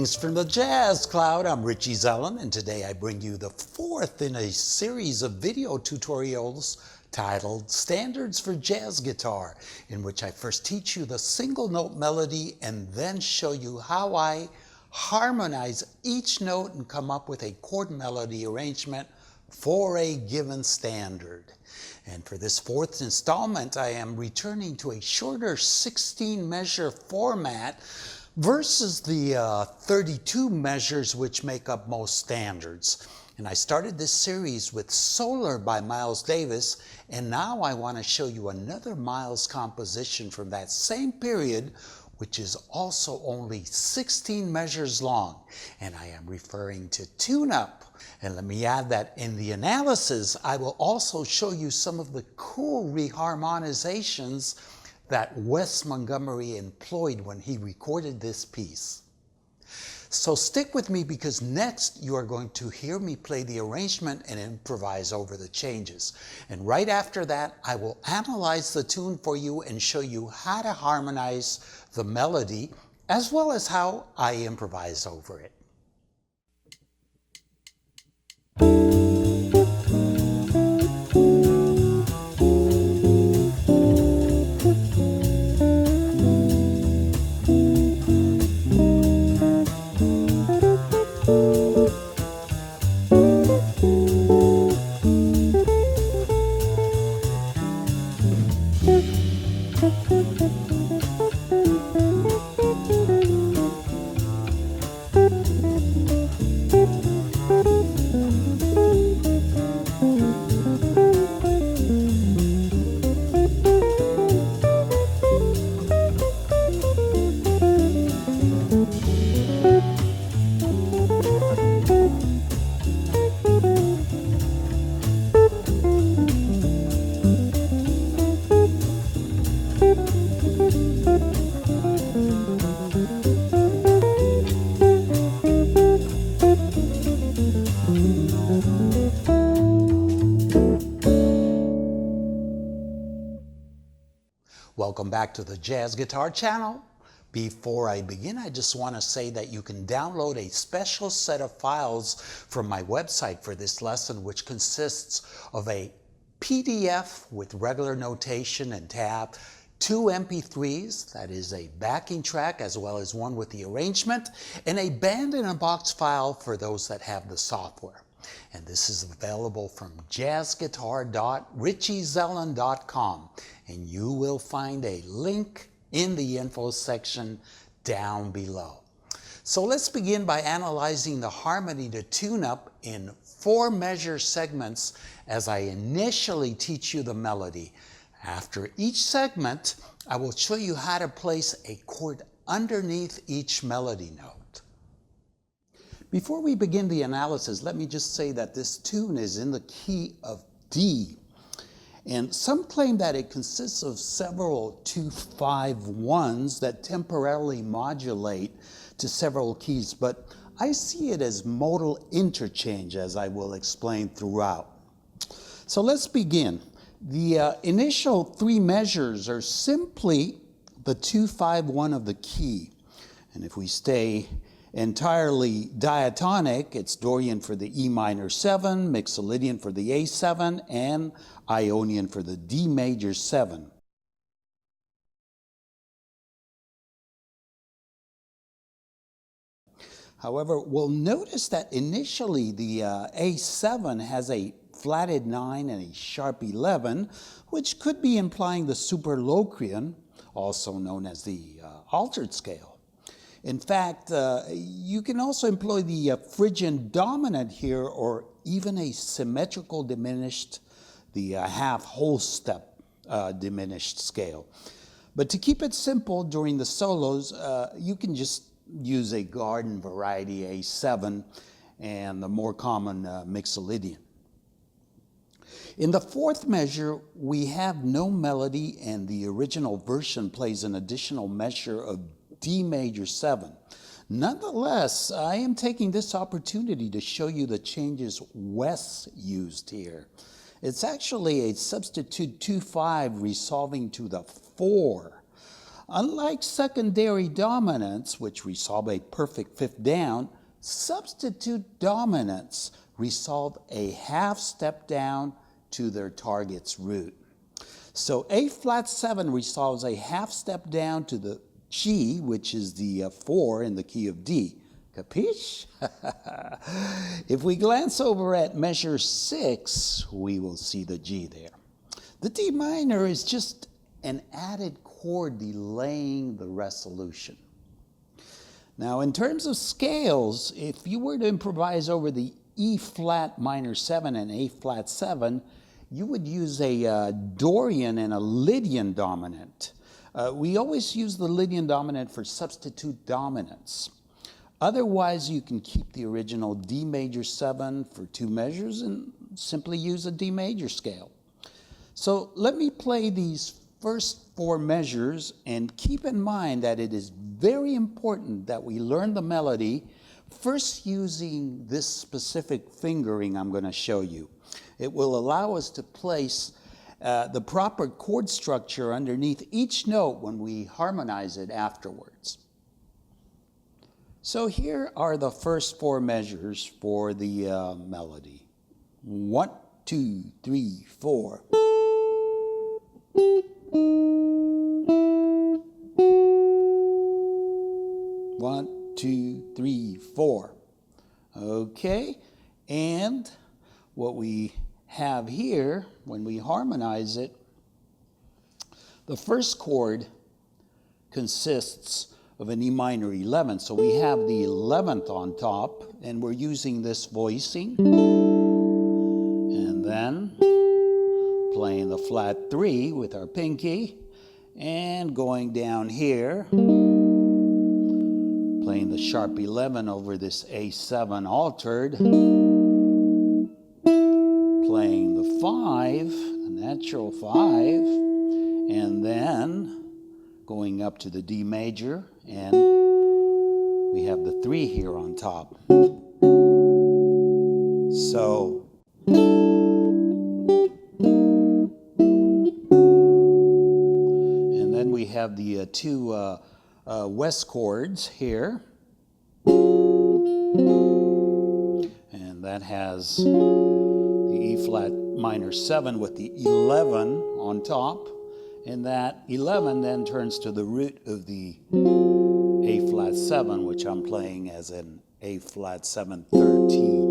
Greetings from the Jazz Cloud. I'm Richie Zellon, and today I bring you the fourth in a series of video tutorials titled Standards for Jazz Guitar, in which I first teach you the single note melody and then show you how I harmonize each note and come up with a chord melody arrangement for a given standard. And for this fourth installment, I am returning to a shorter 16 measure format versus the 32 measures which make up most standards. And I started this series with Solar by Miles Davis, and now I want to show you another Miles composition from that same period, which is also only 16 measures long, and I am referring to Tune Up. And let me add that in the analysis, I will also show you some of the cool reharmonizations that Wes Montgomery employed when he recorded this piece. So stick with me, because next you are going to hear me play the arrangement and improvise over the changes. And right after that, I will analyze the tune for you and show you how to harmonize the melody, as well as how I improvise over it. Welcome back to the Jazz Guitar channel. Before I begin, I just want to say that you can download a special set of files from my website for this lesson, which consists of a PDF with regular notation and tab, 2 MP3s, that is a backing track, as well as one with the arrangement, and a band in a box file for those that have the software. And this is available from jazzguitar.richiezellon.com, and you will find a link in the info section down below. So let's begin by analyzing the harmony to tune up in 4 measure segments as I initially teach you the melody. After each segment, I will show you how to place a chord underneath each melody note. Before we begin the analysis, let me just say that this tune is in the key of D. And some claim that it consists of several 2-5-1s that temporarily modulate to several keys, but I see it as modal interchange, as I will explain throughout. So let's begin. The initial 3 measures are simply the 2-5-1 of the key. And if we stay entirely diatonic, it's Dorian for the E minor 7, Mixolydian for the A7, and Ionian for the D major 7. However, we'll notice that initially the A7 has a flatted 9 and a sharp 11, which could be implying the Superlocrian, also known as the altered scale. In fact, you can also employ the Phrygian dominant here, or even a symmetrical diminished, the half whole step diminished scale. But to keep it simple during the solos, you can just use a garden variety A7 and the more common Mixolydian. In the 4th measure, we have no melody, and the original version plays an additional measure of D major 7. Nonetheless, I am taking this opportunity to show you the changes Wes used here. It's actually a substitute 2-5 resolving to the 4. Unlike secondary dominants, which resolve a perfect fifth down, substitute dominants resolve a half step down to their target's root. So A flat 7 resolves a half step down to the G, which is the 4 in the key of D. Capiche? If we glance over at measure 6, we will see the G there. The D minor is just an added chord delaying the resolution. Now, in terms of scales, if you were to improvise over the E flat minor 7 and A flat 7, you would use a Dorian and a Lydian dominant. We always use the Lydian dominant for substitute dominants. Otherwise, you can keep the original D major 7 for 2 measures and simply use a D major scale. So let me play these first 4 measures, and keep in mind that it is very important that we learn the melody first using this specific fingering I'm going to show you. It will allow us to place the proper chord structure underneath each note when we harmonize it afterwards. So here are the first 4 measures for the melody. 1, 2, 3, 4. 1, 2, 3, 4. Okay, and what we have here, when we harmonize it, the first chord consists of an E minor 11. So we have the 11th on top, and we're using this voicing. And then playing the flat 3 with our pinky, and going down here, playing the sharp 11 over this A7 altered, playing the 5, the natural 5, and then going up to the D major, and we have the 3 here on top. So, and then we have the 2 West chords here, and that has the E flat minor 7 with the 11 on top. And that 11 then turns to the root of the A flat 7, which I'm playing as an A flat 7 13.